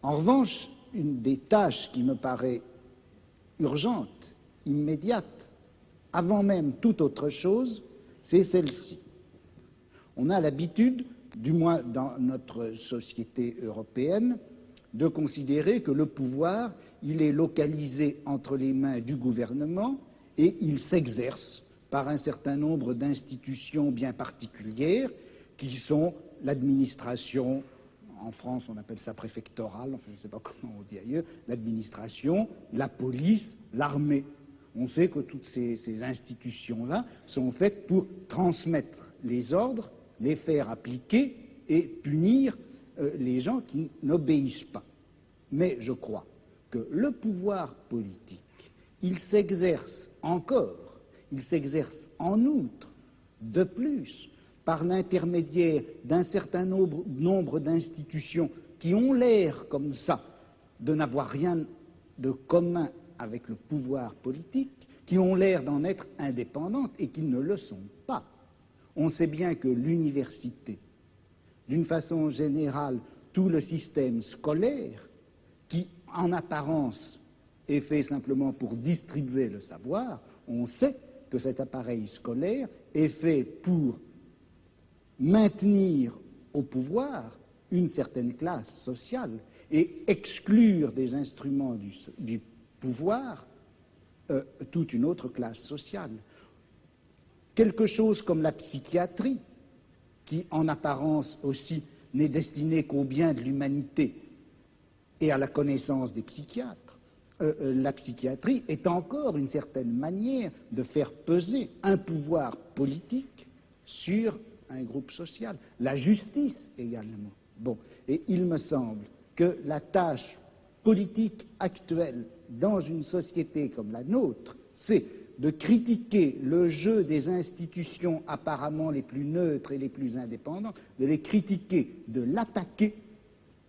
En revanche, une des tâches qui me paraît urgente, immédiate, avant même toute autre chose, c'est celle-ci. On a l'habitude, du moins dans notre société européenne, de considérer que le pouvoir, il est localisé entre les mains du gouvernement et il s'exerce par un certain nombre d'institutions bien particulières qui sont l'administration, en France on appelle ça préfectorale, enfin je ne sais pas comment on dit ailleurs, l'administration, la police, l'armée. On sait que toutes ces institutions-là sont faites pour transmettre les ordres, les faire appliquer et punir les gens qui n'obéissent pas. Mais je crois que le pouvoir politique, il s'exerce encore, il s'exerce en outre, de plus, par l'intermédiaire d'un certain nombre d'institutions qui ont l'air comme ça de n'avoir rien de commun avec le pouvoir politique, qui ont l'air d'en être indépendantes et qui ne le sont pas. On sait bien que l'université, d'une façon générale, tout le système scolaire, qui en apparence est fait simplement pour distribuer le savoir, on sait que cet appareil scolaire est fait pour maintenir au pouvoir une certaine classe sociale et exclure des instruments du pouvoir toute une autre classe sociale. Quelque chose comme la psychiatrie, qui en apparence aussi n'est destinée qu'au bien de l'humanité et à la connaissance des psychiatres, la psychiatrie est encore une certaine manière de faire peser un pouvoir politique sur un groupe social. La justice également. Bon, et il me semble que la tâche politique actuelle dans une société comme la nôtre, c'est de critiquer le jeu des institutions apparemment les plus neutres et les plus indépendantes, de les critiquer, de l'attaquer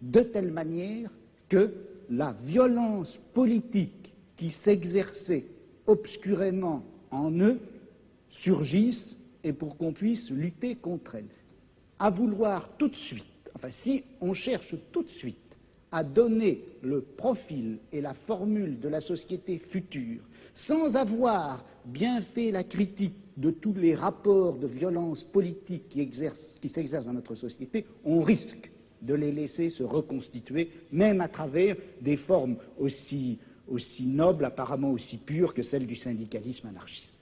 de telle manière que la violence politique qui s'exerçait obscurément en eux surgisse et pour qu'on puisse lutter contre elle. À vouloir tout de suite, enfin si on cherche tout de suite à donner le profil et la formule de la société future, sans avoir bien fait la critique de tous les rapports de violence politique qui s'exercent dans notre société, on risque de les laisser se reconstituer, même à travers des formes aussi nobles, apparemment aussi pures que celles du syndicalisme anarchiste.